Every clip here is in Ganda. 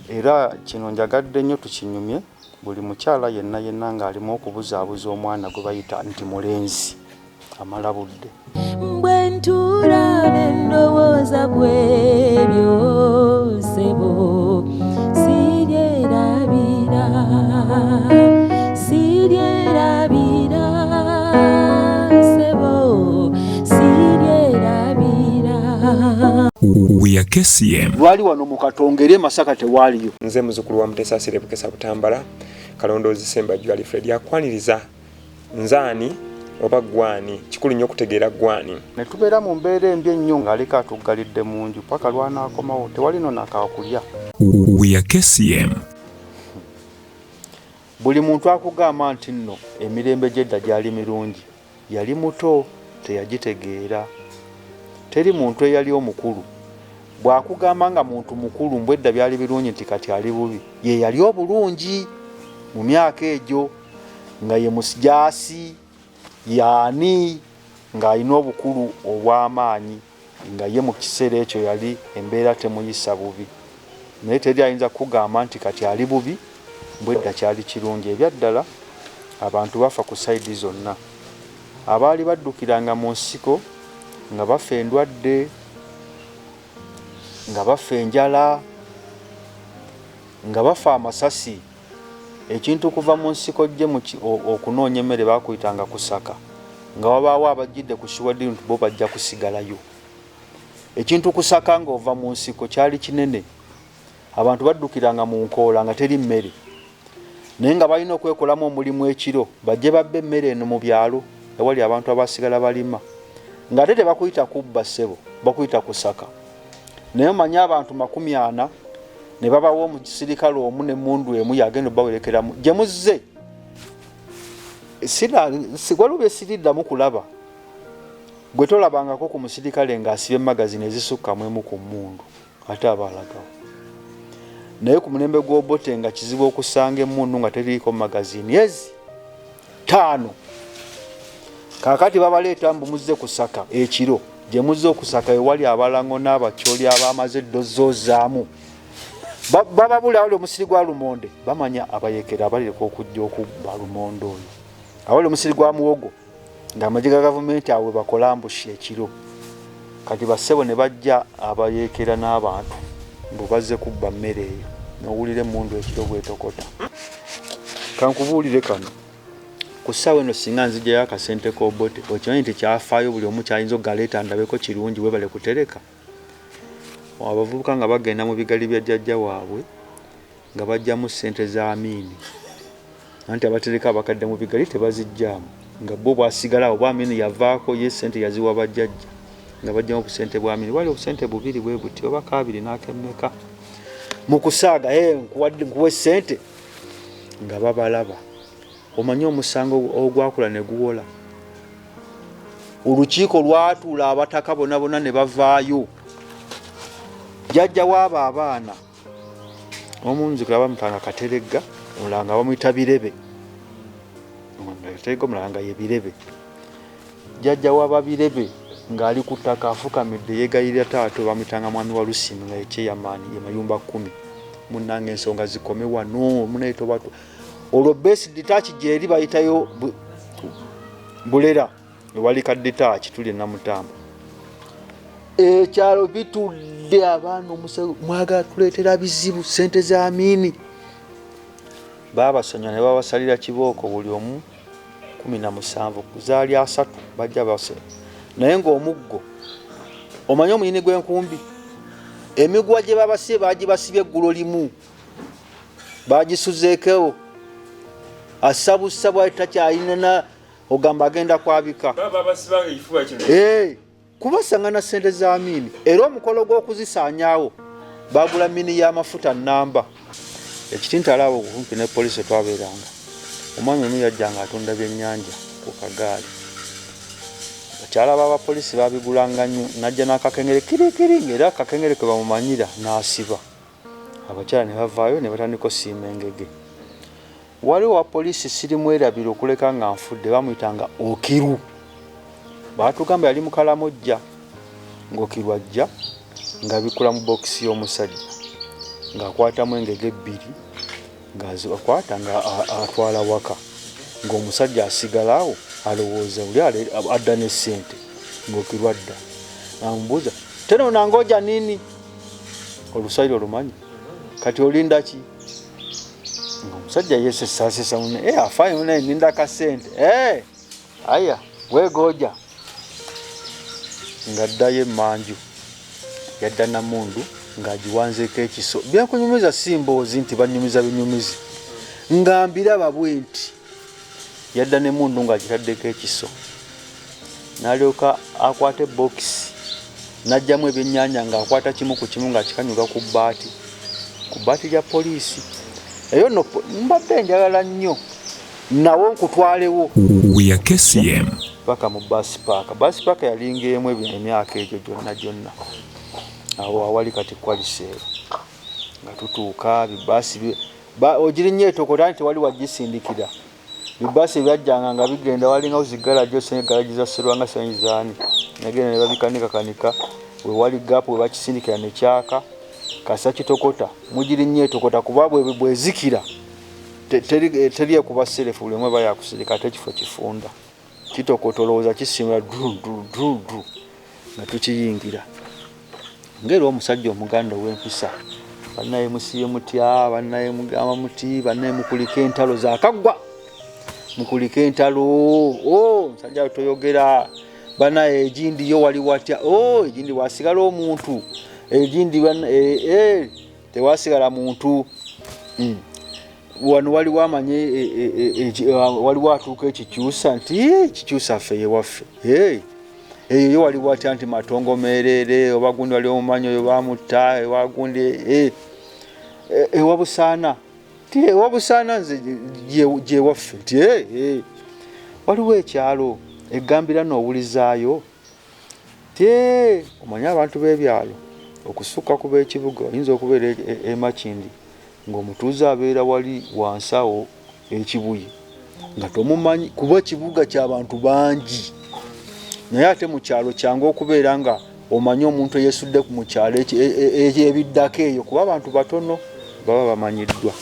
era kino njagadde nnyo tukinyumye buli mukyala yenna ng'alimu okubuzaabuza omwana gwe bayita nti mulenzi amala budde. Bwe ntuula ne ndowooza ku ebyo ssebo siryerabira ssebo siryerabira. We are KCM. Lwali wano mu Katongere Masaka tewaaliyo. Nze muzukulu wa Mutesa Asire Bukesa Butambala Kalondoozi Sembajju Alfred yakwaniriza nzaani oba gwani kikulu nnyo okutegeera gwani. Ne tubeera mu mbeera embi ennyo ng'aleka atuggalidde mu nju paka lwanaakomawo tewali no nakaakulya. We are KCM. Buli muntu akugamba nti nno emirembe gy'edda gyali mirungi yali muto teyagitegeera. Teri muntu eyali omukulu bw'akugamba nga muntu mukulu mbwedda byali birungi nti kati ali bubi ye yali obulungi mu myaka egyo nga ye musijaasi yaani ng'alina obukulu obw'amaanyi nga ye mu kiseera ekyo yali embeera temuyisa bubi naye teri ayinza kugamba nti kati ali bubi mbwedda kyali kirungi. Ebyaddala abantu bafa ku sayidi zonna. Abaali baddukiranga mu nsiko nga bafa endwadde nga bafa enjala nga bafa amasasi. Ekintu kuva mu nsiko gye okunoonya emmere bakuyitanga kusaka nga wabaawo abajjidde ku shiwadde nti bo bajja kusigalayo. Ekintu kusaka ng'ova mu nsiko kyali kinene. Abantu baddukiranga mu nkoola nga teri mmere naye nga balina okwekolamu omulimu ekiro bajje babbe emmere eno mu byalo ewali abantu abasigala balima nga ate tebakuyita kubba ssebo bakuyita kusaka. Naye manyi abantu 40 ne babawo omusirikale omu n'emmundu emu yagenda bawerekeramu gye muzze waliwo bye siriddamu kulaba gwe tolabangako ku musirikale ng'asibye magazini ezisukka mu emu ku mmundu ate abaalagawo. Naye ku mulembe gw'Obote nga kizibu okusanga emmundu nga teriiko magazini ezi 5 kaakati babaleeta mbu muzze kusaka ekiro gye muzze okusaka ewali abalango n'abakyoli abaamaze eddozoozaamu bababula awali omusiri gwa lumonde bamanya abayekera abalireka okujja okubba lumonde oyo awali omusiri gwa muwogo ng'amagye ga gavumenti awe bakola ambushi ekiro kati bassebo ne bajja abayekera n'abantu mbu bazze kubba mmere eyo n'owulira emmundu ekiro bwetokota. Kankubuulire kano ku ssaawa eno singa nzijjayo akasente k'Obote okimanyi nti kyafaayo buli omu kyayinza okugaleeta ndabeko kirungi webale kutereka. Abavubuka nga bagenda mu bigali bya jjajja waabwe nga bajjamu ssente za Amini anti abatereka abakadde mu bigali tebazijjaamu nga bo bwasigala oba Amini yavaako ye ssente yaziwa bajjajja nga bajjamu obusente bwa Amini wali obusente 2 bwe buti oba 2 n'akemmeka mu kusaaga nkuwe ssente nga babalaba. Omanyi omusango ogwakula ne guwola. Olukiiko lwatuula abataka bonna ne bavaayo. Jjajja w'abo abaana omunzikula bamutanga Kateregga omulanga bamuyita Birebe omulanga ye Birebe. Jjajja w'Ababirebe ng'ali ku ttaka afukamidde yeegayirira taata bamuyitanga mwami wa Lusimi nga yekyeyamaani ye mayumba 10 munnange ensonga zikome wano muneeto batu olwo besi ditachi gyeri bayitayo Bulera ewali kaditachi tuli Namutamba. Ekyalo bitudde abaana omusawo mwagala tuleetera bizibu ssente za Amini baabasonyiwa ne babasalira kibooko buli omu 17 kuzaali 3 bajja base naye ng'omuggo omanyi omuyini gw'enkumbi emigwa gye babasibye bagibasibye eggulo limu bagisuzeekewo asabusa bw'ayita kyayina ogamba agenda kwabika kubasangana ssente za Amini era omukolo gw'okuzisaanyaawo bagula mini y'amafuta nnamba. Ekitintalaabo kumpi ne poliisi twabeeranga omwami omu yajjanga atunda byennyanja ku kagaali bakyala b'abapoliisi babigulanga nnyo najja n'akakengere kirikiri ng'era akakengere ke bamumanyira n'asiba abakyala ne bavaayo ne batandika osiima engege. Waliwo wa poliisi sirimwerabira okuleka nga nfudde bamuyitanga Okiru baatugamba yali mukalamojja ng'Okiru ajja nga bikula mu bokisi y'omusajja ng'akwatamu engege 2 ng'azikwata atwala waka ng'omusajja asigalawo alowooza uli adda ne ssente ng'okirwa dda amubuuza tena unangoja nini oluswayiri olumanyi kati olinda ki ng'omusajja yesesasesa mune afaayo naye ninda kasente aya weegoja ng'addayo emmanju yadda Namundu ng'agiwanzeeko ekiso byakunyumiza si mboozi nti banyumiza binyumizi ng'ambiraba bwe nti yadda ne Mundu ng'agitaddeko ekiso n'alyoka akwata ebokisi n'ajjamu ebyennyanja ng'akwata kimu ku kimu ng'akikanyuga ku bbaati lya poliisi eyo no mbadde njagala nnyo nawo nkutwalewo We are KCM. paka mu bus park yalinga emu emyaka egyo gyonna awo awali kati kwaliseero nga tutuuka bibasi ogirinnyo etokota nti wali wagisindikira bibasi byajjanga nga bigenda walinga zigalajo segalaji za Serwanga Sanyizaani nagenda ne babikanika we wali gapu we bakisindikira ne kyaka kasa kitokota mugirinnyo etokota kuba bwe zikira teri kuba serefu lemwe baya kusirika tekifo kifunda kitokotolooza kisimula dru nga tukiyingira ngero omusajja omuganda w'empisa bannaye musiye mutya bannaye mugamba muti bannaye mukulika entalo zakagwa mukulika entalo nsajja toyogera bannaye ejindi yo wali watya ejindi wasigala omuntu ejindi tewasigala muntu wano wali wamanye wali watuuka ekikyusa nti ekikyusa ffe yewaffe eyo wali watya nti matongo merere oba gundi wali omumanyi oyo bamutta ewagundi ewabusaana ti ewabusaana nze gyewaffe nti waliwo ekyalo egambira n'owulizaayo ti omanye abantu b'ebyalo okusukka kuba ekibuga oyinza okubeera emakindi ng'omutuuze abeera wali wansawo ekibuye nga tomumanyi kuba kibuga ky'abantu bangi naye ate mu kyalo kyangu okubeera nga omanyi omuntu eyesudde mu kyalo ebiddako eyo kuba abantu batono baba bamanyiddwa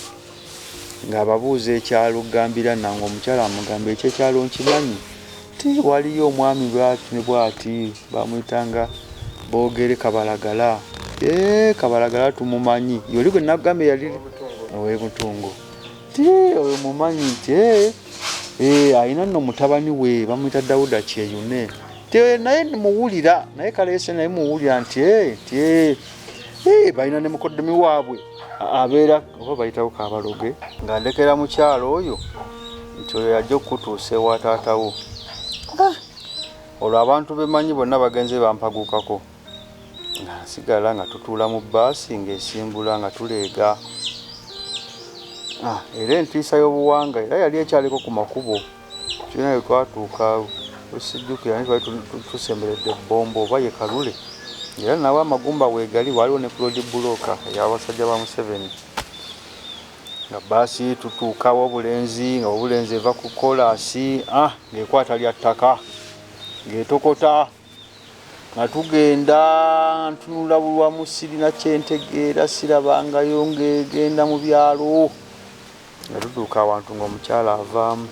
ng'ababuuza ekyalo gambira nange omukyala amugamba ekyekyalo nkimanyi ti waliyo omwami bwati bamuyitanga boogere Kabalagala Kabalagala tumumanyi yoli gwe nagambe yali ow'Ebutungo ti oyo mumanyi nti ayina nno mutabani we bamuyita Dawuda Kyeyune ti naye muwulira naye kaleese naye muwulira nti balina ne mukoddomi waabwe abeera oba bayitawo Kabaloge ng'andekera mukyalo oyo nti oyo yajja okutuusa ewa taatawo olwo abantu bemanyi bonna bagenze bampagukako nga nsigala nga tutuula mu bbaasi ng'esimbula nga tuleega era entiisa y'obuwanga era yali ekyaliko ku makubo kyona twatuuka tusijjukira ni twali tusemberedde Bombo oba ye Kalule era nawe amagumba weegali waliwo ne Claude Buloka ey'abasajja ba Museveni nga bbaasi tutuukawo obulenzi nga obulenzi eva ku kolaasi ng'ekwata lya ttaka ng'etokota nga tugenda ntunula bulwamu sirina kyentegeera sirabangayo ng'egenda mu byalo nga tutuuka awantu ng'omukyala avaamu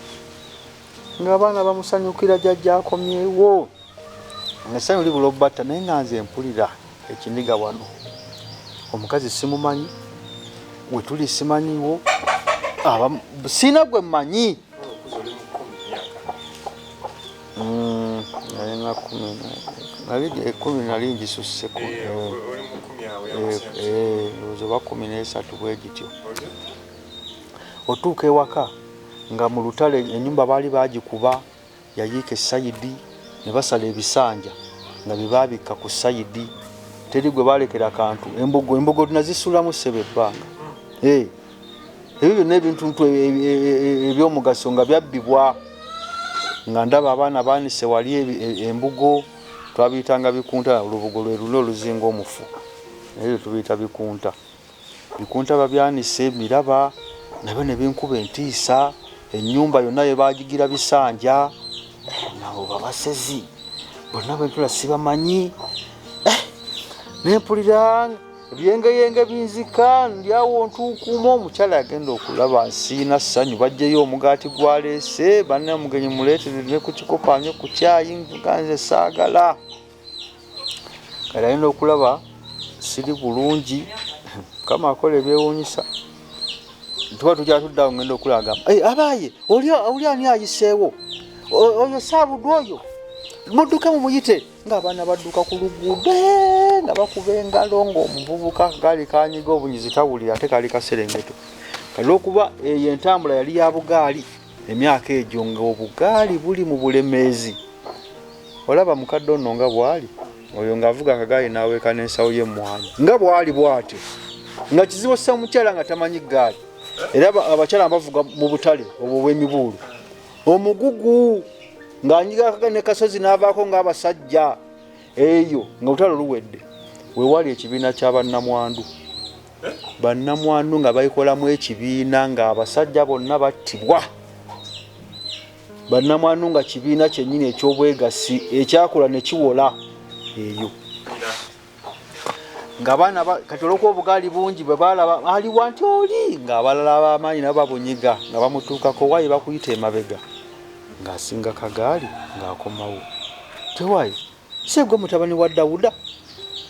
ng'abaana bamusanyukira jjajja akomyewo ng'essanyu libula obbatta naye nga nze mpulira ekiniga wano omukazi simumanyi we tuli simanyiwo sina gwe mmanyi ekumi nali ngisusseko olowooza oba 13 bwe gityo otuuka ewaka nga mu lutale ennyumba baali bagikuba yayiika esayidi ne basala ebisanja nga bye baabikka ku sayidi teri gwe balekera kantu embogo tunazisulamu ssebe ebbanga ebyo byonna ebintu ebyomugaso nga byabbibwa nga ndaba abaana baanise wali embugo twabiyitanga bikunta olubugo lwe luno oluzinga omufu naye tubiyita bikunta babyanise miraba nabyo ne binkuba entiisa ennyumba yonna ye baagigira bisanja nabo babasezi bonna bwe ntula sibamanyi nempulira ebyengeyenge binzika ndyawo ntuukuma omukyala yagenda okulaba nsiina ssanyu bajjeyo omugaati gwaleese banne omugenyi muleetere ne ku kikopo anywe ku kyayi ganze saagala kale alina okulaba siri bulungi kama akola ebyewuunyisa tuba tukyatuddawo ngenda okulaga abaaye oli ani ayiseewo oyo saabudde oyo mudduke mumuyite ng'abaana badduka ku luguudo nga bakuba engalo ng'omuvubuka gaali kanyiga obunyizi tawulira ate kaali kaserengeto kale okuba eyo entambula yali ya bugaali emyaka egyo ng'obugaali buli mu bulemeezi olaba mukadde ono nga bwali oyo ng'avuga akagaali n'aweeka n'ensawo y'emmwanyi nga bwali bw'atyo nga kizibu ssa omukyala nga tamanyi gaali era abakyala bavuga mu butale obwo bw'emibuulu omugugu ng'anyiga ne kasozi n'avaako ng'abasajja eyo nga lutalo luwedde weewali ekibiina ky'abannamwandu bannamwandu nga bayikolamu ekibiina ng'abasajja bonna battibwa bannamwandu nga kibiina kyennyini eky'obwegassi ekyakola ne kiwola eyo ng'abaana kati olw'okuba obugaali bungi bwe baalaba aliwa nti oli ng'abalala ab'amaanyi nabo babunyiga nga bamutuukako waayi bakuyita emabega ng'asinga kagaali ng'akomawo tewaayi segwe mutabani wa Dawuda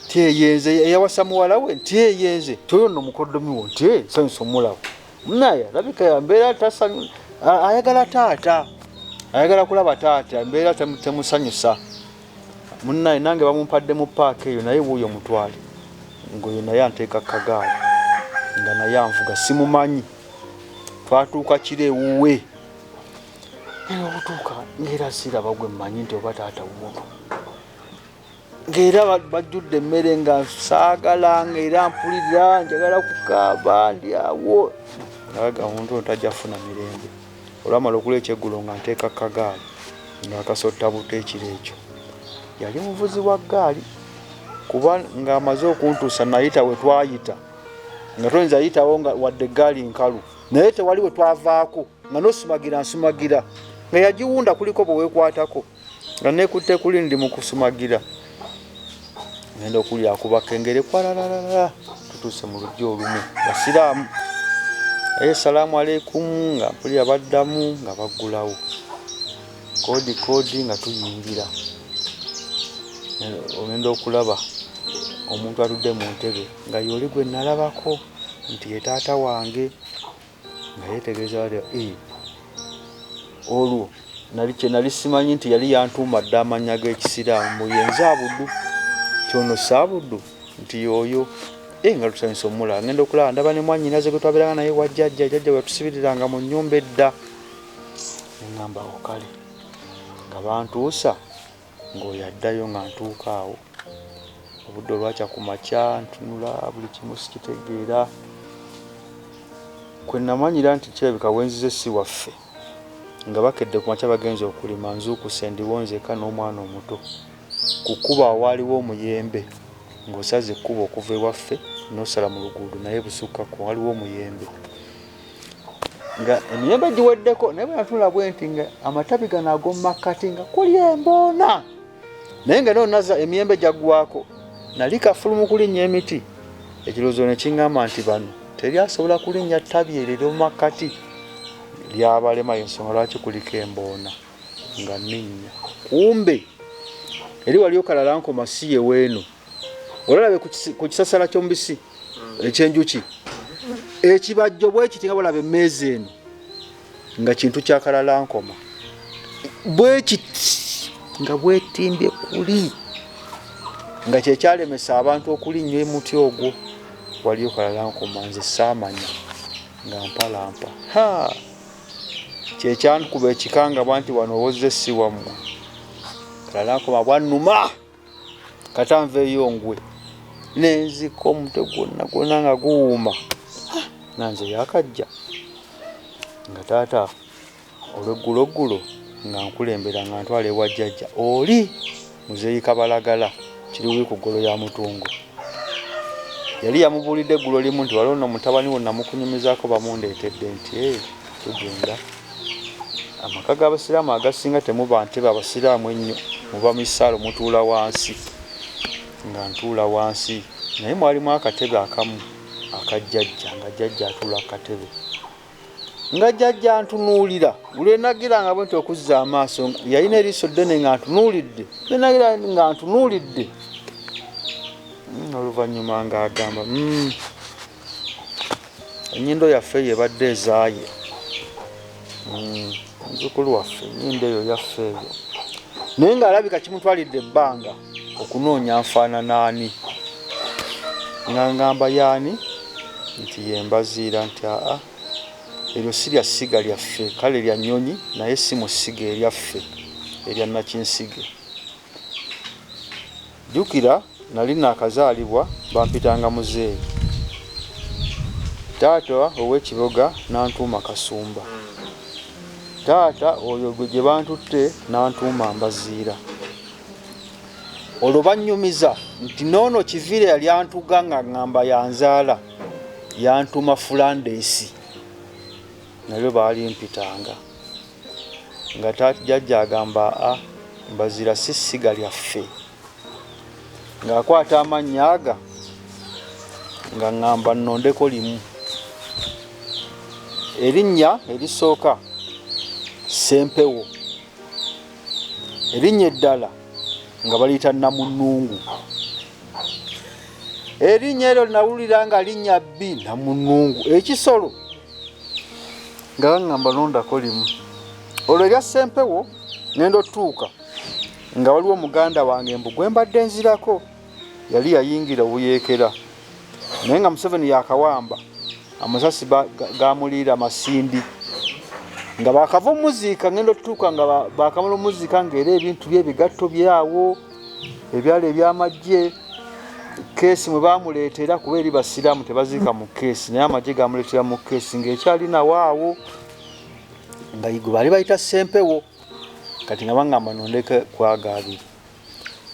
teyenze eyawasa muwala we teyenze toyo nno mukoddomi wo nti sanyusa omulabo munaye alabika yambeera ayagala taata ayagala kulaba taata mbeera temusanyusa munaye nange bamumpadde mu paaka eyo naye wuuyo mutwale ngoyo naye anteeka kagaali nga naye anvuga simumanyi twatuuka kiro ewuwe obutuuka ng'era siraba gwe mmanyi nti oba taata wuuno ng'era bajjudde emmere nga saagala ng'era mpulira njagala kukaaba ndi awo naga omuntu ono tajja funa mirembe olwamala okula ekyeggulo nga nteeka kagaali ng'akasotta buto ekiro ekyo yali muvuzi wa ggaali kuba ng'amaze okuntuusa nayita we twayita nga toyinza yitawo nga wadde eggaali nkalu naye tewali we twavaako nga nosumagira nsumagira nga yagiwunda kuliko bwe weekwatako nga neekutte kuli ndi mu kusumagira ngenda okuli akuba kengere kwalalalala tutuuse mu lujja olumu basiraamu salaamu aleikum nga mpulira baddamu nga baggulawo koodi nga tuyingira ogenda okulaba omuntu atudde mu ntebe nga yoli gwe nalabako nti ye taata wange nga yeetegereza olwo nali simanyi nti yali yantuuma dde amannya g'ekisiraamu muyenze abuddu kyono saabuddu nti yoyo nga tusanyusa omulala ngenda okulaba ndaba ne mwannyinaze gwe twabeeranga naye wa jjajja wetusibiriranga mu nnyumba edda neŋŋamba okale nga bantuusa ng'oyo addayo nga ntuuka awo obudde olwakya ku makya ntunula buli kimu sikitegeera kwe namanyira nti kirabika wenzize si waffe nga bakedde ku makya bagenza okulima nzuukuse ndiwonzeeka n'omwana omuto ku kkubo awaaliwo omuyembe ng'osaze ekkubo okuva ewaffe n'osala mu luguudo naye busukkako waliwo omuyembe nga emiyembe giweddeko naye bwe natunula bwe nti nga amatabi gano ag'omu makkati nga kuli emboona naye nga noonaza emiyembe jaggwako nali kafulumu kulinnya emiti ekirowoozo ne kiŋŋamba nti bano teryasobola kulinnya ttabi eryo ery'omu makkati lyabalema ensonga lwaki kuliko emboona nga nninnya kumbe eri wali okalala nkoma si yeweeno olalabe ku kisasala ky'omubisi ekyenjuki ekibajjo bwe kiti nga bwolaba emmeeza eno nga kintu kyakalala nkoma bwe kiti nga bwetimbye kuli nga kyekyalemesa abantu okulinnya emuti ogwo wali okalala nkoma nze saamanya nga mpalampa kyekyankuba ekikangabwa nti wano owozze si wammwe kalala nkoma bwannuma katanveeyo ngwe nenzika omutwe gwonna nga guwuuma nanze yakajja nga taata olw'egguloggulo nga nkulembera nga ntwala ewa jjajja oli muzeeyi Kabalagala kiri ku ggolo ya Mutungo yali yamubuulidde eggulo limu nti waliwo nno mutabani wo namukunyumizaako bamundeetedde nti tugenda amaka g'abasiraamu agasinga temuba ntebe abasiraamu ennyo muba misaalo mutuula wansi nga ntuula wansi naye mwalimu akatebe akamu akajjajja nga jjajja atula akatebe nga jjajja antunuulira lwenagira nga bwenti okuzza amaaso yalina eriiso ddene nga ntunuulidde lwenagira nga ntunuulidde oluvannyuma ng'agamba ennyindo yaffe yebadde ezaaye muzzukulu waffe ennyindo eyo yaffe eyo naye ng'alabika kimutwalidde ebbanga okunoonya nfaanana ani nga ngamba yaani nti yembaziira nti aa eryo si lya ssiga lyaffe kale lya nnyonyi naye si mu ssiga eryaffe erya nakinsige jjukira nali naakazaalibwa bampitanga muzeeyi taata ow'ekiboga n'antuuma Kasumba taata oyo gwe gye bantutte n'antuuma Mbaziira olwo bannyumiza nti noono Kiviire yali antuga nga ngamba yanzaala yantuuma Fulandeesi nalyo baali mpitanga nga taata jjajja agamba Mbaziira si ssiga lyaffe ng'akwata amannya aga nga ngamba nnondeko limu erinnya erisooka Sempewo erinnya eddala nga baliyita Namunnungu erinnya eryo nawulira nga linnya bbi Namunnungu ekisolo nga ngamba nondako limu olwo erya Sempewo ngenda otuuka nga waliwo muganda wange mbu gwe mbadde nzirako yali yayingira obuyeekera naye nga Museveni yakawamba amasasi gamuliira Masindi nga bakava omuziika ngenda otutuuka nga bakamala omuziika ng'era ebintu by'ebigatto byawo ebyalo eby'amagye keesi mwe bamuleetera kuba eri basiraamu tebaziika mu keesi naye amagye gamuleetera mu keesi ng'ekyalinawo awo nga igwe baali bayita Sempewo kati nga bangamba nondeke kwaga abiri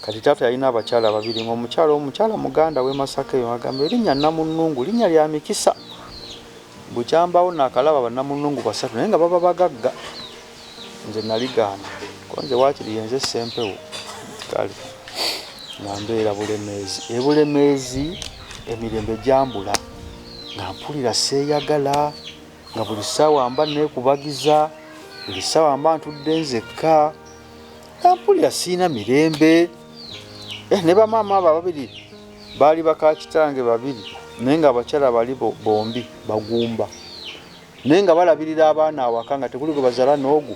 kati taata yalina abakyala babiri omukyala muganda w'e Masaka eyo agamba erinnya Namunnungu linnya lya mikisa bukyambawo nakalaba bannamunnungu basatu naye nga baba bagagga nze naligaana ko nze waakiri yenze Sempewo kale nga mbeera Bulemeezi ebulemeezi emirembe gyambula nga mpulira seeyagala nga buli ssaawa mba neekubagiza buli ssaawa mba ntudde nzekka nga mpulira siina mirembe ne bamaama abo babiri baali bakakitange babiri naye nga abakyala bali bombi bagumba naye nga balabirira abaana awaka nga tekuli gwe bazaala n'ogu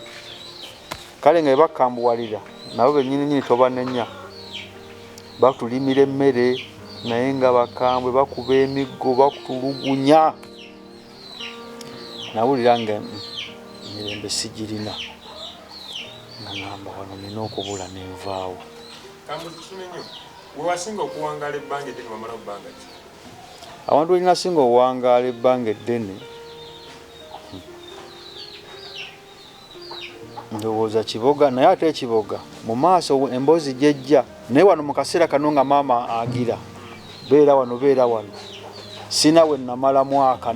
kale nga bakambuwalira nabo bennyini tobanenya batulimira emmere naye nga bakambwe bakuba emiggo bakutulugunya nawulira nga emirembe sigirina nga ngamba wano nina okubula nenvaawo wewasinga okuwangaala ebbanga eddene wamala bbanga ki awantu weninasinga owangaala ebbanga eddene ndowooza Kiboga naye ate Kiboga mu maaso emboozi gyejja naye wano mu kaseera kano nga maama agira beera wano sina we namala mwaka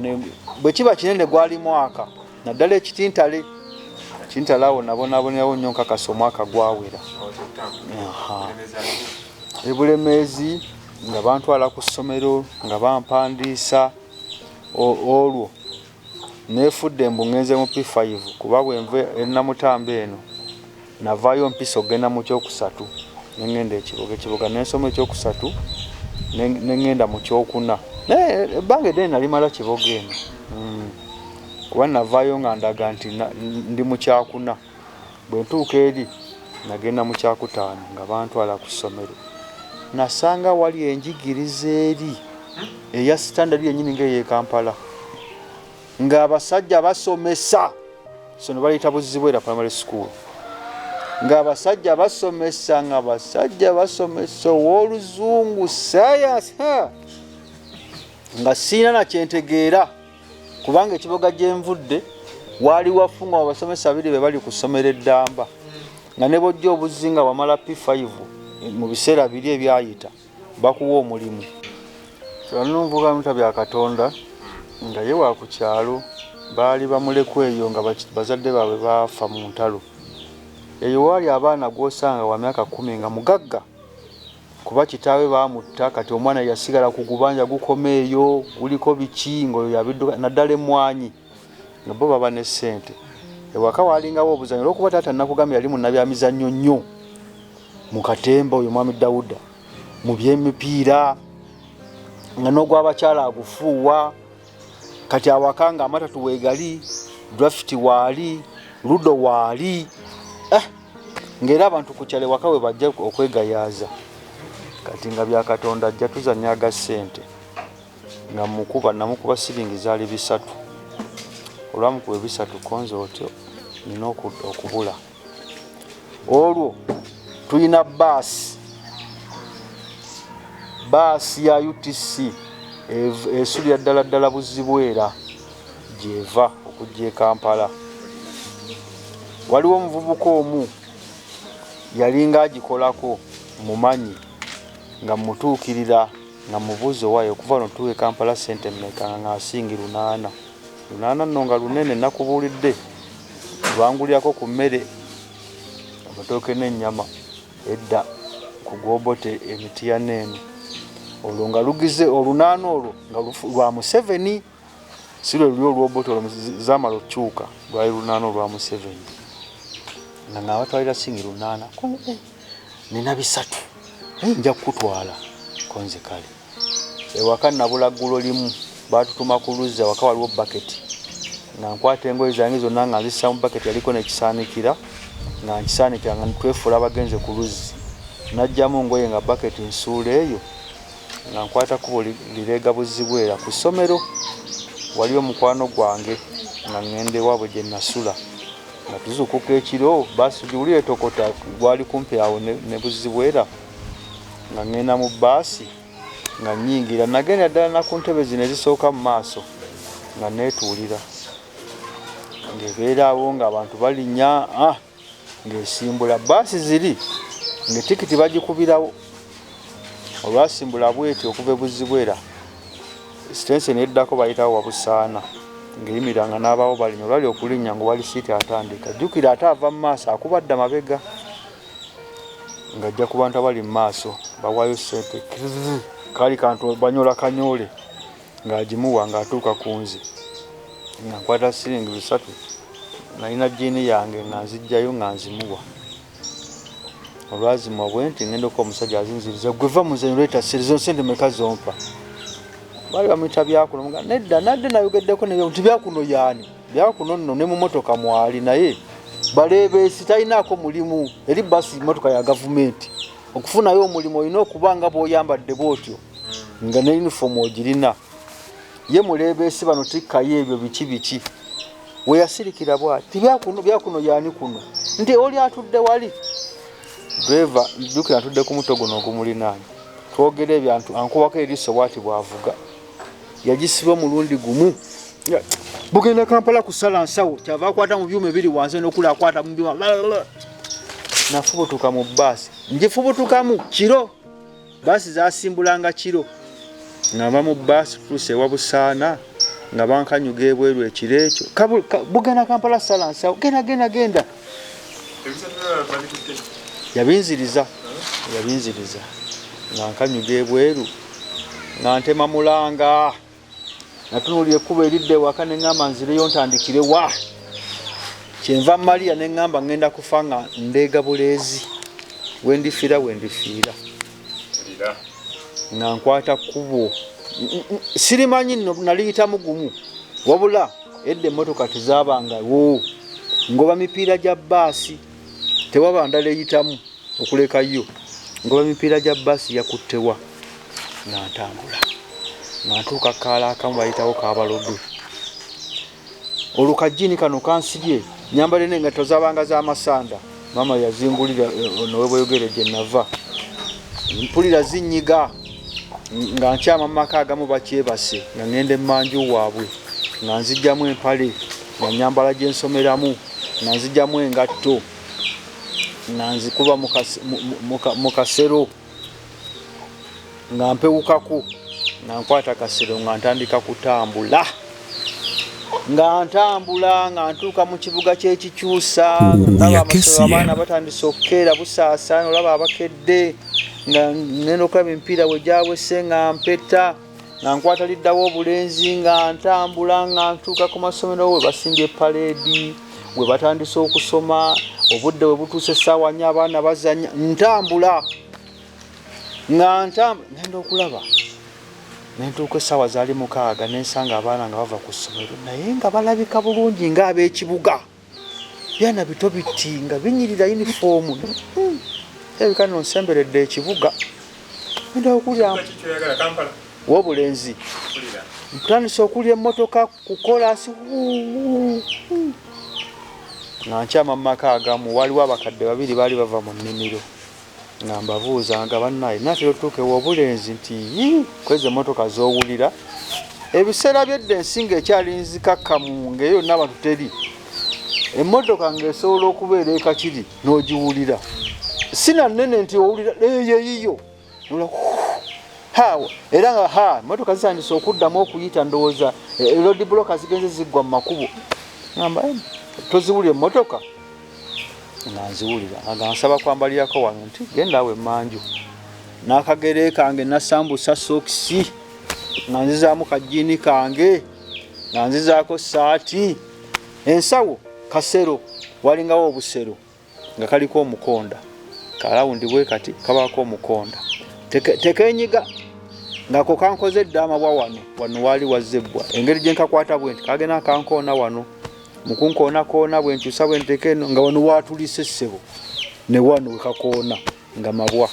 bwe kiba kinene gwali mwaka naddala ekitintale awo nabonabonawo nnyo nkakasa omwaka gwawera ebulemeezi nga bantwala ku ssomero nga bampandiisa olwo neefudde mbu ngenze mu P5 kuba bwenva ennamutambo eno navaayo mpisa ogenda mu kyokusatu nengenda Ekiboga nensoma ekyokusatu nengenda mu kyokuna naye ebbanga eddene nalimala Kiboga eno kuba navaayo nga ndaga nti ndi mu kyakuna bwe ntuuka eri nagenda mu kyakutaano nga bantwala ku ssomero nasanga wali enjigiriza eri eya standard yennyini ng'eyo Kampala ng'abasajja basomesa sono baliyita Buzibwera primary school ng'abasajja basomesa ow'oluzungu science nga siina nakyentegeera kubanga Ekiboga gyenvudde waali wafunga abasomesa babiri be bali ku ssomero eddamba nga ne bojja obuzzi nga wamala P5 mu biseera biri ebyayita bakuwa omulimu kyanumvuga muta bya Katonda nga ye wa ku kyalo baali bamuleku eyo nga bazadde baabwe baafa mu ntalo eyo waali abaana gw'osanga wa myaka 10 nga mugagga kuba kitaawe baamutta kati omwana yasigala ku gubanja gukomeeyo guliko biki ng'oyo yabidduka naddala emmwanyi nga bo baba ne ssente ewaka waalingawo obuzanyo olw'okuba taata nakugambye yali munnabyamizannyo nnyo mu katemba oyo mwami Dawuda mu by'emipiira nga n'ogw'abakyala agufuuwa kati awaka nga amatatu weegali drafiti waali ludo waali ng'era abantu ku kyalo ewaka we bajja okwegayaaza kati nga bya Katonda ajja tuzannya aga ssente nga namukuba siringi zaali 3 olwamukuba 3 konzo otyo nina okubula olwo tulina baasi ya UTC esulira ddala Buzibwera gyeva okujja e Kampala. Waliwo omuvubuka omu yalinga agikolako mumanyi nga mutuukirira nga mubuuzo waayo okuva no tuwe Kampala ssente mmeka nga asingi 8 nno nga lunene nakubuulidde lwangulyako ku mmere amatooke n'ennyama edda ku Gwobote emiti ya neeno olwo nga lugize 8 olwo nga lwa Museveni si lwe luli olw'Obote olwo zaamala okukyuka lwali 8 olwa Museveni nga abatwalira singi 8 nina 3 nja kukutwala konze kale ewaka nabula ggulo limu baatutuma ku luzzi awaka waliwo baketi nga nkwata engoye zange zonna nga nzissa mu baketi yaliko nekisaanikira nga nkisaanikira nga twefuula abagenze ku luzzi najjamu ngoye nga baketi nsuula eyo nga nkwata kubo lireega Buzibwera ku ssomero wali omukwano gwange nga ngende waabwe gye nasula nga tuzukuka ekiro baasi giwulire tokota gwali kumpi awo ne Buzibwera nga ngenda mu baasi nga nnyingira nagenda ddala naku ntebe zino ezisooka mu maaso nga neetuulira ng'ebeera awo ng'abantu balinnya ng'esimbula baasi ziri ng'etikiti bagikubirawo olwasimbula bweti okuva e Buzibwera sitenseni eddako bayitawo Wabusaana ng'eyimiranga n'abaawo balinya olwali okulinnya ngu wali siiti atandika jjukira ate ava mu maaso akubadde amabega ng'ajja ku bantu abali mu maaso bawaayo ssente kaali kantu banyola kanyoole ng'agimuwa ng'atuuka ku nze nga nkwata siringi 3 nalina jiini yange nga nzijjayo nga nzimuwa olwazimuwa bwe nti ngenda okuba omusajja azinziriza gweva muzanyo leeta serizo ssente meka zompa bali bamuyita byakuno muga nedda nadde nayogeddeko nti byakuno yaani byakuno nno ne mu motoka mwali naye baleebeesi talinaako mulimu eri basi motoka ya gavumenti okufunayo omulimu olina okuba nga bw'oyambadde bw'otyo nga ne yunifoomu ogirina ye muleebeesi bano tikkayo ebyo biki we yasirikira bw'ati byakuno yaani kuno nti oli atudde wali dreva jjukira atudde ku muto guno ogumulinaanye twogera ebyantu ankubako eriiso bw'ati bw'avuga yagisiba omulundi gumu bugenda Kampala kusala nsawo kyava akwata mu byuma ebiri wansi n'okula akwata mu byuma nafubutuka mu baasi ngifubutukamu kiro baasi zasimbulanga kiro ngava mu baasi tutuuse ewa Busaana nga bankanyuga ebweru ekiro ekyo bugenda Kampala sala nsawo genda yabinziriza nga nkanyuga ebweru nga ntema mulanga natunuulira ekkubo eridde ewaka ne ŋŋamba nzireyo ntandikire wa kyenva Maria ne ŋŋamba ŋŋenda kufa nga ndeega buleezi wendifiira nga nkwata kkubo sirimanyi nno naliyitamu gumu wabula edda emmotoka tezaabangawo ngoba mipiira gya baasi tewaba ndala eyitamu okulekayo ngoba mipiira gya baasi yakuttewa nga ntambula nga ntuuka kaala akamu bayitawo kabalogwe olukajjini kano kansibye nyambale n'engatto zabanga z'amasanda maama yazingulira nowe bweyogere gye nava mpulira zinyiga nga nkyama mu maka agamu bakyebase nga ngenda emmanju waabwe nga nzijjamu empale nga nyambala gye nsomeramu nga nzijjamu engatto nga nzikuba mu kasero nga mpewukako nga nkwata kasero nga ntandika kutambula nga ntuuka mu kibuga ky'ekikyusa ndaba abaana batandise okukeera Busaasana olaba abakedde nga nenda okulaba emipiira bwe gyawese nga mpeta nga nkwata liddawo obulenzi nga ntambula nga ntuuka ku masomero we basimbye paleedi we batandise okusoma obudde we butuuse essaawa nnyo abaana bazanya ntambula nga ngenda okulaba nentuuka essaawa zaali 6 nensanga abaana nga bava ku ssomero naye nga balabika bulungi ng'ab'ekibuga byana bito biti nga binyirira yunifoomu ebika nonsemberedde ekibuga ngenda okulya w'obulenzi ntandise okulya emmotoka ku kolasi nga nkyama mu maka agamu waliwo abakadde 2 baali bava mu nnimiro nga mbabuuza nga bannaye natera otuuka ew'obulenzi nti kwezi emmotoka z'owulira ebiseera by'edda ensinga ekyali nzikakkamu ngaeyo yonna abantu teri emmotoka ng'esobola okubeera ekakiri n'ogiwulira sinanene nti owulira eyeyiyo era nga emmotoka zisandise okuddamu okuyita ndowooza road block zigenze ziggwa mu makubo ngamba toziwulira emmotoka nga nziwulira nga nsaba kwambalirako wano nti genda awo emmanju n'akagere kange nasambusa sokisi nga nzizaamu kajiini kange nga nzizaako saati ensawo kasero walingawo obusero nga kaliko omukonda kalawundi bwe kati kabaako omukonda tekenyiga ngako kankoze eddaama bwa wano wali wazebbwa engeri gye nkakwata bwe nti kagenda kankoona wano mukunkoona bwe nkyusa bwe nteke eno nga wano waatulise ssebo ne wano we kakoona nga mabwa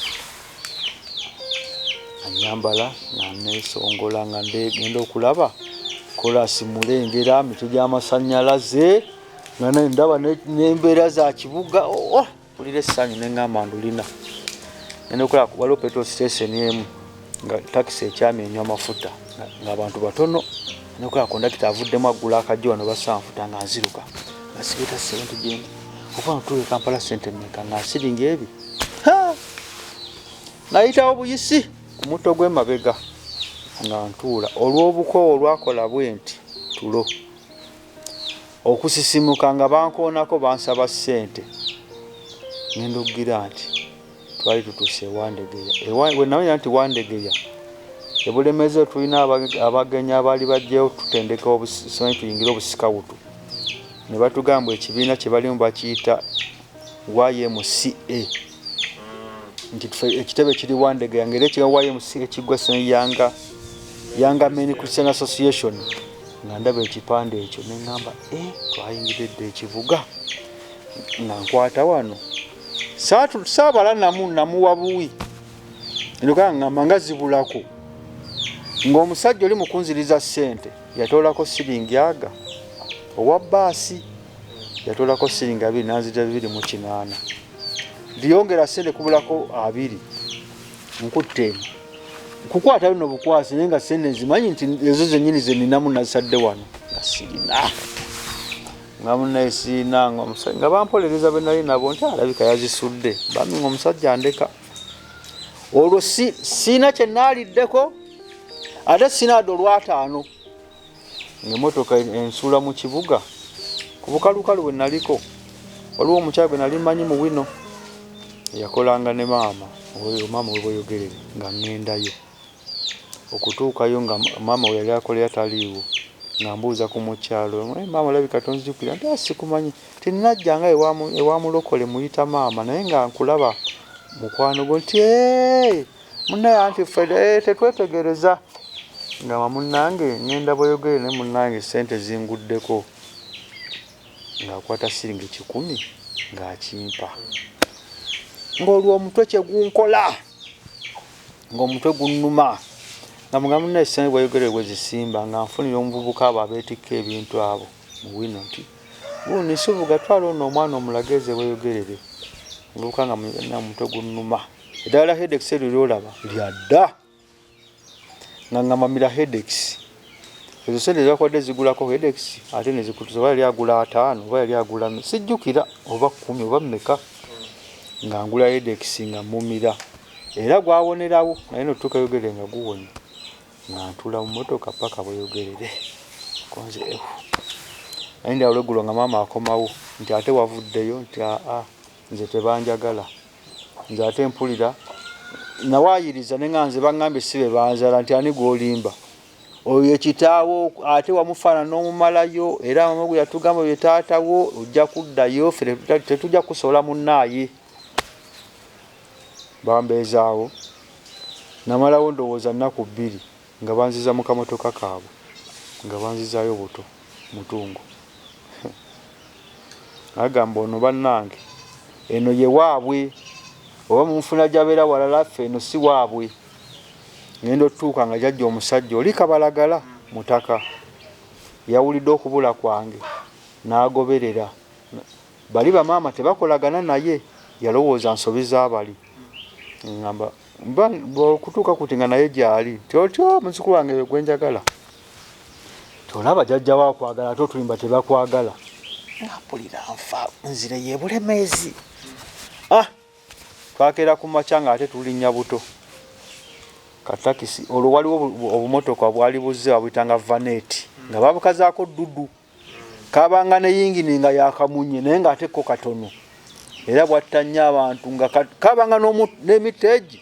anyambala nga neesongola nga ngenda okulaba kolasi mulengera mito gy'amasannyalaze nga ndaba n'embeera za kibuga pulira essanyu neŋŋamba ndulina ngenda okulaba waliwo petrol station emu nga takisi ekyami enywa amafuta ng'abantu batono nokulaba kondakita avuddemu aggula akajjo wano basanfuta nga nziruka nga sibeeta sente gyendi okuva notuuka Kampala sente mmeka nga nsiringa ebi nayitawo buyisi ku mutto gw'emabega nga ntuula olw'obukoowo olwakola bwe nti tulo okusisimuka nga bankoonako bansaba ssente ngenda okugira nti twali tutuuse ewandegeya we namanya nti wandegeya ebulemeze tulina abagenyi abaali bajjeyo tutendeka obusomi tuyingire obusikawutu ne batugamba ekibiina kye balimu bakiyita YMCA nti ekitebe kiri wandegeya ngeri ekiga YMCA kiggwa Yanga Men Christian Association nga ndaba ekipande ekyo neŋŋamba twayingiridde ekivuga nga nkwata wano saabala namuwa buwi endoka ngamba nga zibulako ng'omusajja oli mukunziriza ssente yatoolako siringi aga owa bbaasi yatoolako siringi 2 nanzita 208 liyongera ssente kubulako 2 nkutte eno nkukwata bino bukwasi naye nga ssente nzimanyi nti ezo zennyini ze ninamu nazisadde wano nga sirina nga munnaye sirina nga bampolereza be nali nabo nti alabika yazisudde bami nga omusajja andeka olwo siina kye naaliddeko ate sinaadde olw'ataano ng'emmotoka ensuula mu kibuga ku bukalukalu bwe naliko waliwo omukyala gwe nali mmanyi mu wino yakolanga ne maama we bweyogerere nga ŋŋendayo okutuukayo nga maama we yali akolera taliiwo nga mbuuza ku mukyalo maama olabika tonzijukira nti sikumanyi tinajjanga ewa mulokole muyita maama naye nga nkulaba mukwano gwo nti munnaye anti ffe tetwetegereza nga munnange ŋŋenda bweyogere ne munnange ssente zinguddeko ng'akwata siringi 10 ng'akimpa ng'olwo omutwe kye gunkola ng'omutwe gunnuma nga munnaye ssente bweyogere bwe zisimba nga nfunira omuvubuka abo abeetikka ebintu abo mu wino nti nisubuga twala ono omwana omulageze bweyogerere omuvubuka nga omutwe gunnuma eddala hedex eryo lyolaba lyadda nga ngamamira hedex ezo sente zakwadde zigulako hedex ate nezikutuza oba yali agula 5 oba yali agula sijjukira oba 10 oba mmeka nga ngula hedex nga mumira era gwawonerawo naye notuuka yogere nga guwonye nga ntula mu motoka paka bweyogerere konze naye ndi awulegulo nga maama akomawo nti ate wavuddeyo nti nze tebanjagala nze ate mpulira nawayiriza nenganze bangambe sibe banzala nti ani gwolimba oyo kitaawo ate wamufaana n'omumalayo era amagu yatugamba bye taatawo ojja kuddayo ffe tetujja kusobola munnaaye bambeezaawo namalawo ndowooza nnaku 2 nga banziza mu kamotoka kaabwe nga banzizaayo buto mutungo agamba ono bannange eno ye waabwe oba mumufuna gyabeera walala ffe eno si waabwe ngenda otuuka nga jajja omusajja oli kabalagala mutaka yawulidde okubula kwange n'agoberera bali bamaama tebakolagana naye yalowooza nsobi z'abali ngamba okutuuka kuti nga naye gyali tyotyo muzukulu wange gwenjagala tolaba jajja waakwagala ate otulimba tebakwagala ngapulira nfa nzire yebulemeezi twakeera ku makya nga ate tulinnya buto katakisi olwo waliwo obumotoka bwali buzze babuyitanga vaneti nga babukazaako ddudu kabanga ne yingini nga yakamunye naye ng'ate ko katono era bwatta nnyo abantu nga kabanga n'emiteegi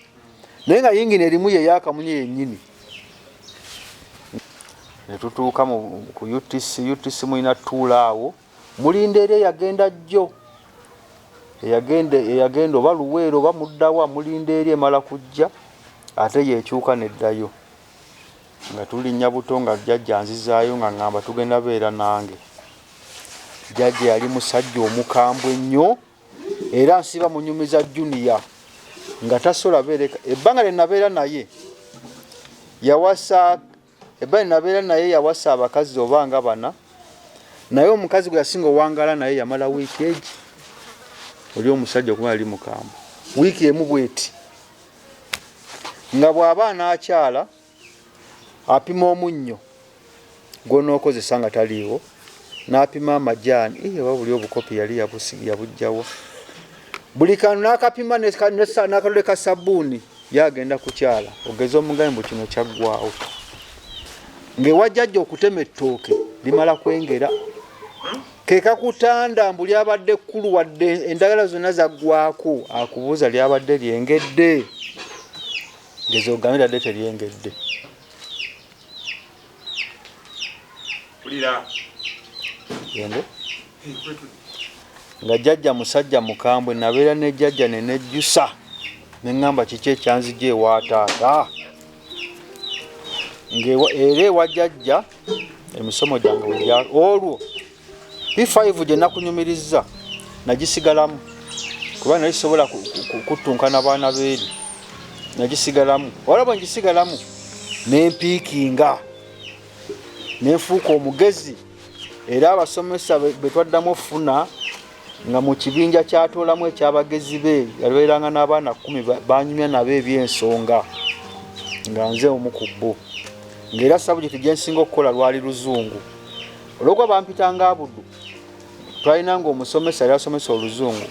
naye nga yingini erimu ye yakamunye yennyini ne tutuuka ku UTC mulina tuula awo mulinda eri eyagenda jjo eyagenda oba luweero oba muddawa mulinda eri emala kujja ate yekyuka neddayo nga tulinnya buto nga jjajja nzizaayo nga ngamba tugenda beera nange jjajja yali musajja omukambwe ennyo era nsiba munyumiza junior nga tasola beereka ebbanga lyenabeera naye yawasa abakazi oba nga 4 naye omukazi gwe yasinga owangala naye yamala wiiki egi oli omusajja okuba yali mukambwe wiiki emu bweti nga bw'aba anaakyala apima omunnyo gw'onookozesa nga taliiwo n'apima amajaani oba buli obukopi yali yabujjawo buli kantu n'akapima n'akatole ka sabbuuni yagenda kukyala ogeza omugambi mbu kino kyaggwawo ng'ewajjajja okutema ettooke limala kwengera kekakutanda mbu lyabadde kkulu wadde endagala zonna zaggwako akubuuza lyabadde lyengedde ngeze ogambira dde teryengedde yende nga jjajja musajja mukambwe nabeera ne jjajja nenejjusa neŋŋamba kiki ekyanzija ewa taata era ewa jjajja emisomo gyange olwo P5 gye nakunyumirizza nagisigalamu kuba nali sobola kutunkana baana beeri nagisigalamu olaba ngisigalamu nempiikinga nenfuuka omugezi era abasomesa betwaddamu ofuna nga mu kibinja kyatoolamu ekyabagezi be yabeeranga n'abaana 10 banyumya nabo ebyensonga nga nze omu ku bo ng'era sabujeti gye nsinga okukola lwali luzungu olw'okuba bampitanga abuddu twalina ng'omusomesa yali asomesa oluzungu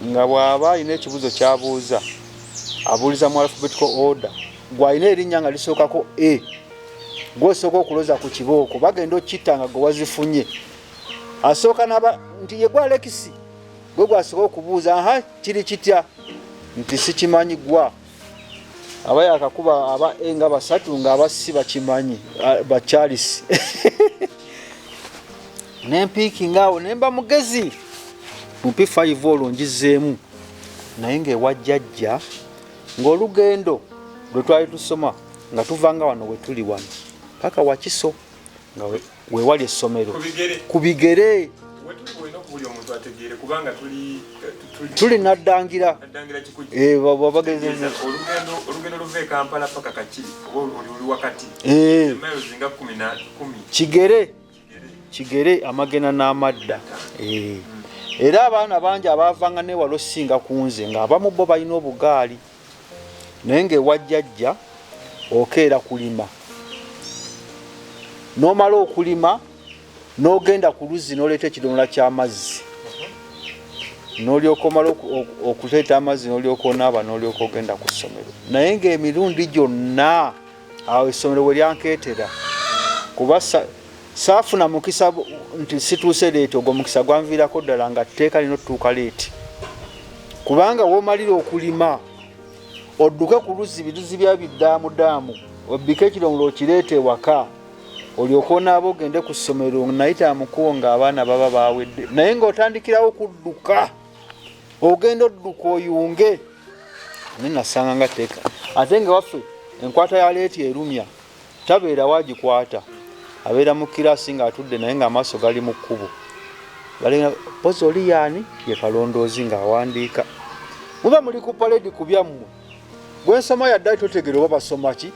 nga bw'aba alina ekibuuzo ky'abuuza abuuliza mu alphabetical order gw'alina erinnya nga lisookako A gw'osooka okuloza ku kibooko bagenda okkitta nga gwe wazifunye asooka nti ye gwa Alexi gwe gwasooka okubuuza kiri kitya nti sikimanyi gwa aba yakakuba aba nga 3 nga aba si bakimanyi ba Charles nempiikinga awo nemba mugezi mu P5 olwo ngizeemu naye ng'ewa jjajja ng'olugendo lwe twali tusoma nga tuvanga wano we tuli wano paka Wakiso nga weewali essomero ku bigere tuli naddangira babagezeza olugendo luva e Kampala paka Kakiri oba oli wakati emailo zinga 10 kigere amagena n'amadda era abaana bangi abaavanga newala osinga ku nze ng'abamu bo balina obugaali naye ng'ewa jjajja okeera kulima n'omala okulima n'ogenda ku luzzi n'oleeta ekidomola ky'amazzi n'olyoka omala okuleeta amazzi n'olyoka onaaba n'olyoka ogenda ku ssomero naye ng'emirundi gyonna awo essomero we lyankeetera kuba saafuna mukisa nti situuse leeti ogwo mukisa gwanviirako ddala nga tteeka lino otutuuka leeti kubanga w'omalira okulima odduke ku luzzi biruzi bya biddaamu obbike ekirongolo okireete waka olyoka onaaba ogende ku ssomero nayita amukuwo ng'abaana baba baawedde naye ng'otandikirawo kudduka ogenda odduka oyunge ne nasanga nga teeka ate nga waffe enkwata ya leeti erumya tabeera waagikwata abeera mu kiraasi ng'atudde naye ng'amaaso gali mu kkubo balenga pozi oli yaani ye kalondoozi ng'awandiika muba muli ku paledi ku byammwe gwensoma yaddaali totegere oba basoma ki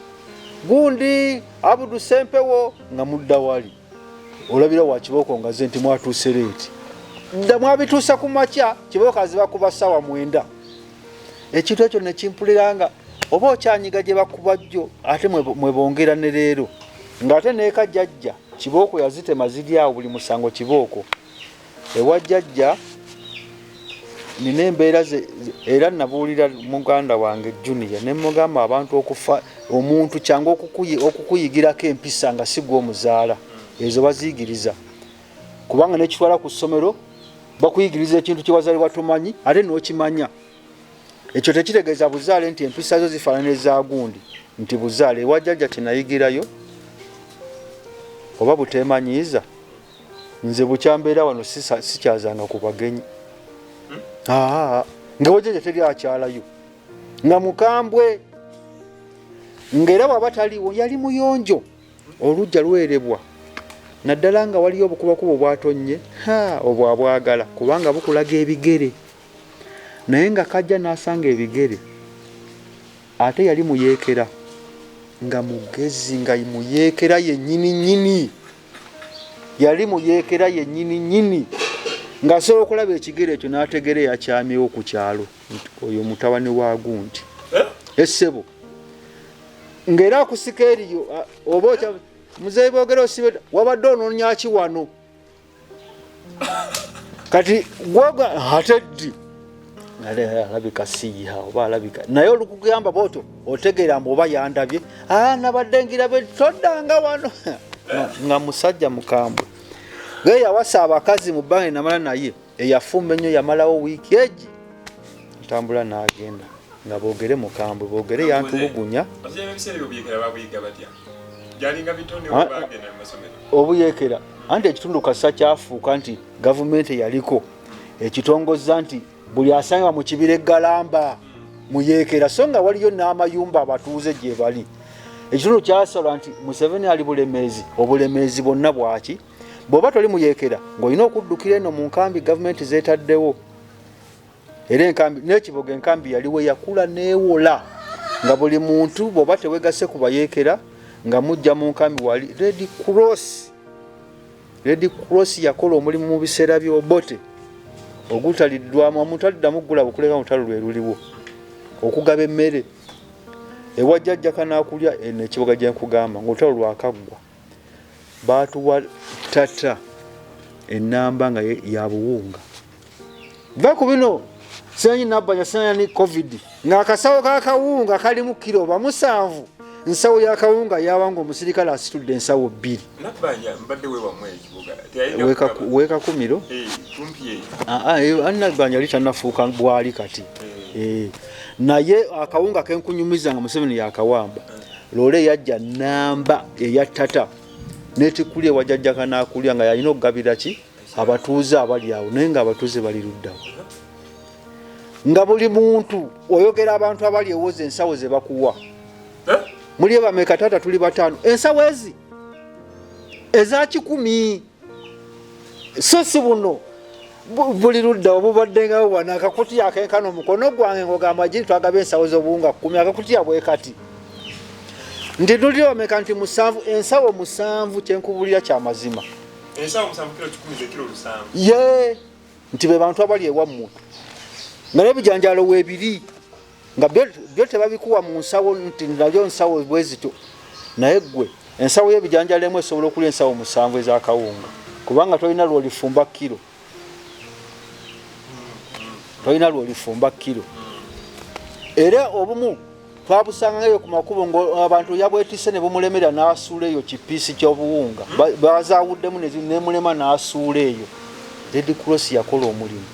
gundi Abudu Sempewo nga mudda wali olabira wa Kibooko ngaze nti mwatuuse leeti nda mwabituusa ku makya Kibooko aziba kuba ssaawa 9 ekintu ekyo ne kimpuliranga oba okyanyiga gye bakuba jjo ate mwebongera ne leero ng'ate neeka jjajja Kibooko yazitema ziri awo buli musango Kibooko ewa jjajja nina embeera era nabuulira muganda wange Junior ne mugamba abantu okufa omuntu kyangu okukuyigirako empisa nga si gw'omuzaala ezo baziyigiriza kubanga nekitwala ku ssomero bakuyigiriza ekintu kye wazaalibwa tumanyi ate n'okimanya ekyo tekitegeeza buzaale nti empisa zo zifaanana eza gundi nti buzaale ewa jjajja tenayigirayo oba buteemanyiiza nze bukyambeera wano sikyazanga ku bagenyi nga wajjajja teri akyalayo nga mukambwe ng'era bw'aba taliwo yali muyonjo olujja lwerebwa naddala nga waliyo obukubakuba obwatonye obwo abwagala kubanga bukulaga ebigere naye nga kajja n'asanga ebigere ate yali muyeekera nga mugezi nga muyeekera yennyini yali muyeekera yennyini ng'asobola okulaba ekigere ekyo n'ategere yakyamyewo ku kyalo oyo mutabani wa gundi essebo ng'era akusika eriyo oba muzeeyi boogera osibe wabadde onoonyaki wano kati gwoga ate ddi alabika siiha oba alabika naye olukugamba bwotyo otegeera mbu oba yandabye nabadde ngirabe toddanga wano nga musajja mukambwe ge yawasa abakazi mu bbanga namala naye eyafumba ennyo yamalawo wiiki egi ntambula n'agenda nga boogere mukambwe boogere yantulugunya obuyeekera anti ekitundu kasa kyafuuka nti gavumenti yaliko ekitongoza nti buli asangibwa mu kibira eggalamba muyeekera so nga waliyo n'amayumba abatuuze gye bali ekitundu kyasala nti Museveni ali bulemeezi obulemeezi bwonna bwaki bw'oba toli muyeekera ng'olina okuddukira eno mu nkambi gavumenti zeetaddewo era enkambi n'ekiboga enkambi yaliwo yakula neewola nga buli muntu bw'oba teweegase ku bayeekera nga mujja mu nkambi wali Red Cross yakola omulimu mu biseera by'obote ogutaliddwamu omuntu aliddamu ggula bukuleka mutalo lwe luliwo okugaba emmere ewa jjajja kanaakulya ekiboga gye nkugamba ng'olutalo lwakaggwa baatuwa tata ennamba nga ya buwunga va ku bino senyi nabbanja senanya ni covid ng'akasawo k'akawunga kalimu kilo 7 nsawo y'akawunga yawanga omusirikale asitudde ensawo 2 weeka kumiro nabbanja likyanafuuka bwali kati naye akawunga kenkunyumiza nga Museveni yakawamba loole yajja namba eya tata netikuli ewa jjajja kanaakulya nga yalina okugabira ki abatuuze abali awo naye nga abatuuze bali luddawo nga buli muntu oyogera abantu abali ewoza ensawo ze bakuwa muli bameka tata tuli 5 ensawo ezi eza 10 so si buno buli ludda obubaddengawo bwana akakutiya akenkana omukono gwange ng'ogamba giri twagaba ensawo z'obuwunga 10 akakutiya bwe kati ndi luli bameka nti 7 ensawo 7 kyenkubulira kya mazima ensawo 7 kilo 7 ye nti be bantu abali ewammwe nga n'ebijanjaalo weebiri nga byo tebabikuwa mu nsawo nti nalyo nsawo bwezityo naye ggwe ensawo y'ebijanjaalo emu esobola okulya ensawo 7 ez'akawunga kubanga tolina lwolifumba kilo era obumu twabusangayo ku makubo ng'abantu yabwetise ne bumulemera n'asuula eyo kipiisi ky'obuwunga bazaawuddemu nemulema n'asuula eyo Red Cross yakola omulimu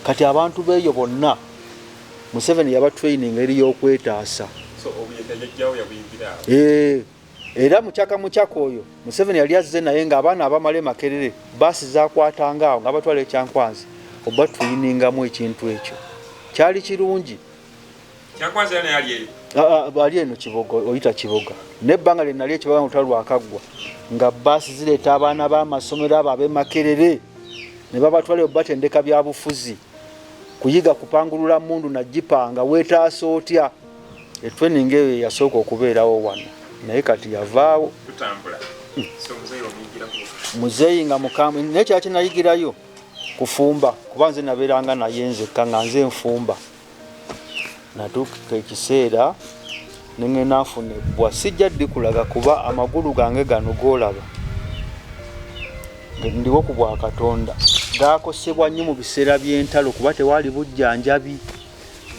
kati abantu beeyo bonna Museveni yaba training eri y'okwetaasa. So obuyekajjawo yabuyingira. Era mukyaka oyo Museveni yali azze naye ng'abaana abamala Makerere baasi zaakwatanga awo nga batwala ekyankwanzi oba tuyiningamu ekintu ekyo. Kyali kirungi. Kyankwanzi yana yali eri. Bali eno Kibogo oyita Kiboga. Nebbanga lye nali ekibaga mu lutalo lwakaggwa nga baasi zireeta abaana b'amasomero abo ab'e Makerere ne babatwala obatendeka bya bufuzi. Kuyiga kupangulula mundu na jipanga wetaasa otya. Training eyo yasooka okubeerawo wano. Naye kati yavaawo kutambula. So muzeyi omuyigira ku. Muzeyi nga mukambwe nekya kinayigirayo kufumba kuba nze nabeeranga naye nzekka nga nze nfumba. Natuuka ekiseera nengenda nfuna ebbwa sijja ddi kulaga kuba amagulu gange gano g'olaba ndiwo ku bwa Katonda gaakosebwa nnyo mu biseera by'entalo kuba tewaali bujjanjabi.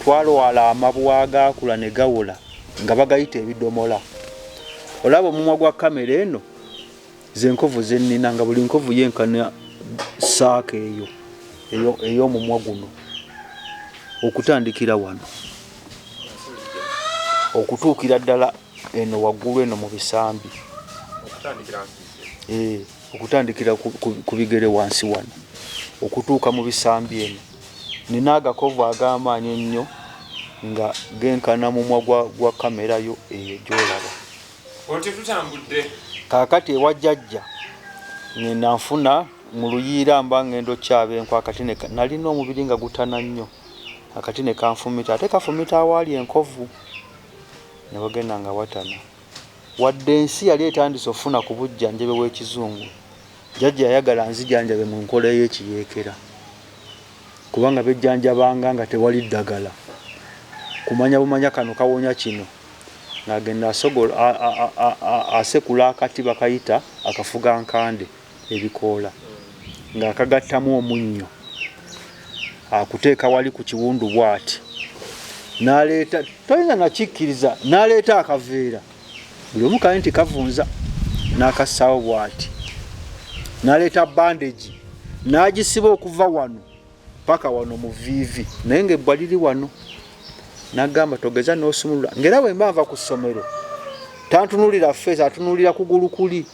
Twalwala amabwa agaakula ne gawola nga bagayita ebidomola. Olaba omumwa gwa kamera eno zenkovu zennina nga buli nkovu yenkana saaka eyo ey'omumwa guno okutandikira wano okutuukira ddala eno waggulu eno mu bisambi. Okutandikira ku bigere wansi wano okutuuka mu bisambi eno. Nina agakovu ag'amaanyi ennyo nga genkana mumwa gwa kamera yo eyo gy'olaba. Oti tutambudde. Kaakati ewa jjajja ngenda nfuna mu luyiira mba ngendo kyabenko akatine nalina omubiri nga gutana nnyo. Akatine kanfumita ate kafumita awaali enkovu ne bagenda nga watana. Wadde ensi yali etandise ofuna ku bujjanjabe bw'ekizungu. Jjajja yayagala nzijanjabe mu nkola y'ekiyeekera. Kubanga bejjanjabanga nga tewali ddagala. Kumanya bumanya kano kawonya kino. Nagenda asogola asekula akati bakayita akafuga nkande ebikoola nga akagattamu omunnyo akuteeka wali ku kiwundu bw'ati n'aleeta toyinza nakikkiriza n'aleeta akaveera buli omu kali nti kavunza n'akassaawo bw'ati n'aleeta bandage n'agisiba okuva wano paka wano mu viivi naye ng'ebbwa liri wano. Nagamba togeza n'osumulula ngera bwe mba nva ku ssomero tantunulira feesi atunulira kugulu kuli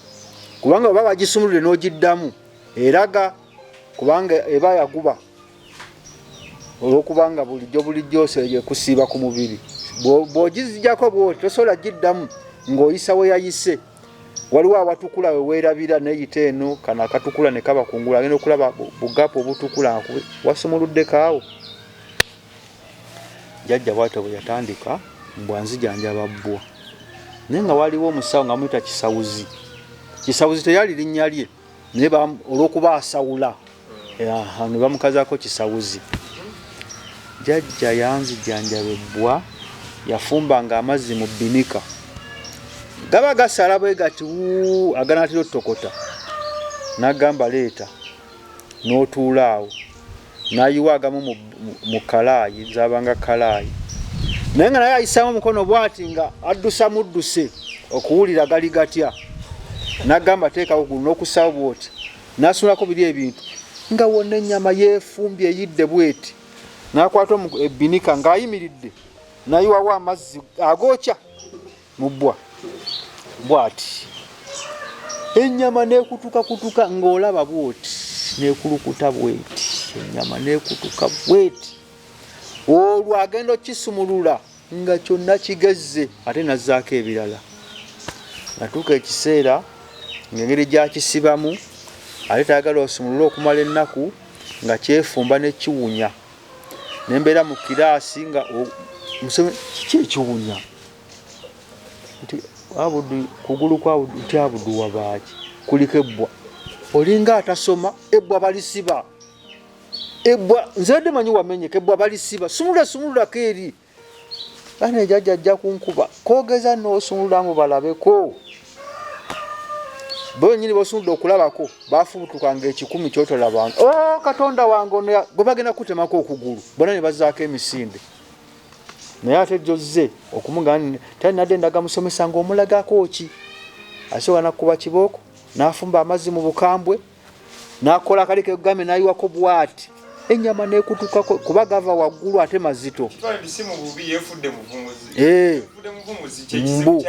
kubanga baba bagisumulule n'ogiddamu eraga kubanga eba yaguba olwokubanga bulijjo oseye kusiiba ku mubiri bw'ogizijjako bw'oti tosobola giddamu ng'oyisa we yayise. Waliwo abatukula we weerabira neeyita eno kana akatukula ne kaba kungulu agenda okulaba bugapu obutukula wasumuluddeko awo. Jjajja bw'atyo bwe yatandika mbwanzijanjaba bbwa naye nga waliwo omusawo nga muyita Kisawuzi. Kisawuzi teyali linnya lye naye olw'okuba asawula ne bamukazaako Kisawuzi. Jjajja yanzijanjaba ebbwa yafumbanga amazzi mu bbinika gaba gasala bwe gati aganaatera otokota n'agamba leeta n'otuula awo n'ayiwa agamu mu kalaayi zabanga kalaayi naye nga naye ayisaamu omukono bw'ati nga addusa mudduse okuwulira gali gatya n'agamba teekawo gulu n'okusaawo bw'oti n'asulako biri ebintu nga wonna ennyama yeefumbye eyidde bw'eti n'akwata ebbinika ng'ayimiridde n'ayiwawo amazzi agookya mu bbwa bw'ati ennyama neekutukakutuka ng'olaba bw'oti neekulukuta bw'eti ennyama neekutuka bw'eti. Olwo agenda okisumulula nga kyonna kigezze ate nazzaako ebirala. Natuuka ekiseera ng'engeri gy'akisibamu ate tayagala osumulule okumala ennaku nga kyefumba ne kiwunya. Ne mbeera mu kiraasi nga Museveni kiki ekiwunya nti Abudu kugulu kwa Abudu nti Abudu wabaaki kuliko ebbwa olinga atasoma ebbwa balisiba ebbwa nzadde manyi wamenyeka ebbwa balisiba sumululako eri ane jjajja ajja kunkuba koogeza n'osumulula mu balabeko bo nyini bosumuludde okulabako baafubutukanga 10 kyotolabanga Katonda wange ono gwe bagenda kutemako okugulu bonna ne bazzaako emisinde naye ate jjozze okumugana tali nadde ndaga musomesa ng'omulagako ki asobola nakuba kibooko n'afumba amazzi mu bukambwe n'akola akali kegame n'ayiwako bw'ati ennyama n'ekutukako kuba gava waggulu ate mazito. Mbu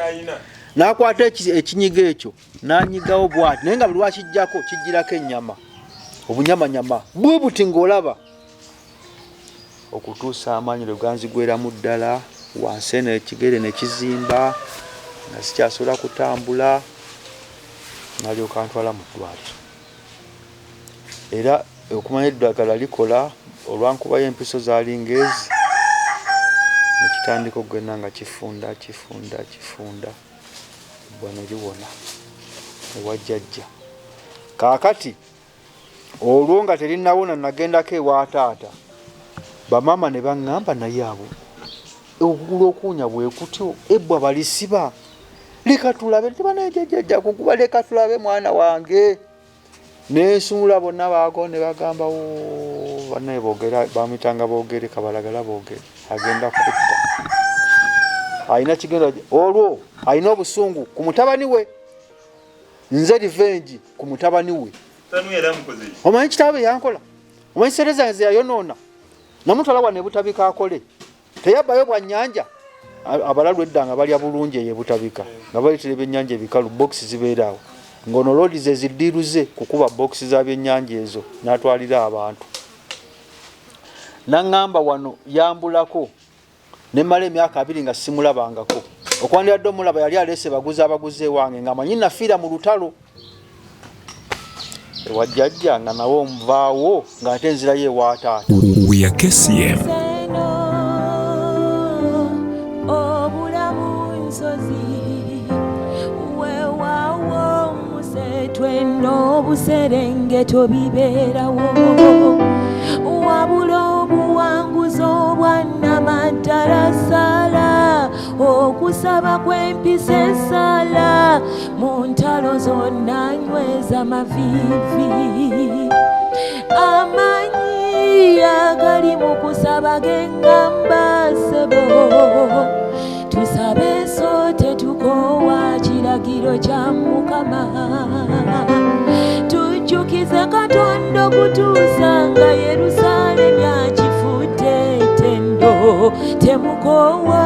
n'akwata ekinyiga ekyo n'anyigawo bw'ati naye nga buli lwakijjako kijjirako ennyama obunyamanyama bwe buti ng'olaba okutuusa amaanyi lwe ganzigweramu ddala wansi eno ekigere ne kizimba nga sikyasobola kutambula n'alyoka antwala mu ddwaliro. Era okumanya eddagala likola olwankuba y'empiso zaalinga ezi ne kitandika okugenda nga kifunda bwano liwona ewajjajja. Kaakati olwo nga terinawona nagendako ewa taata bamaama ne baŋŋamba naye abo okugulu okuunya bwe kutyo ebbwa balisiba leka tulabe tebanajjajjajja kukuba leka tulabe mwana wange n'ensuula bonna baago ne bagamba bannaye boogera bamitanga boogere kabalagala boogere agenda kutta ayina kigenda olwo ayina obusungu ku mutabani we nze revenge ku mutabani we omanyi kitaabe yankola omanyi sereza nze yayonoona namutwala wane butabika akole teyabbayo bwa nnyanja abalalu edda nga balya bulungi eyo butabika nga baleetera ebyennyanja ebikalu box zibeeraawo ng'ono loodi ze ziddiiruze kukuba box za byennyanja ezo n'atwalira abantu. Naŋŋamba wano yambulako ne mmala emyaka 2 nga simulabangako okwandibadde omulaba yali aleese abaguzi ewange ng'amanyi nafiira mu lutalo ewajjajja nga nawe omuvaawo ng'ate enzirayo ewa taata. We are KCM. Obuserengeto bibeerawo wabula obuwanguzi obwannamaddala okusaba kw'empisa esala mu ntalo zonna nyweza maviivi amanyi agali mu kusaba gengamba sebo tusabe so tetukoowa kiragiro kya Mukama tujjukize Katonda okutuusa nga Yerusaalemi akifudde ettendo temukoowa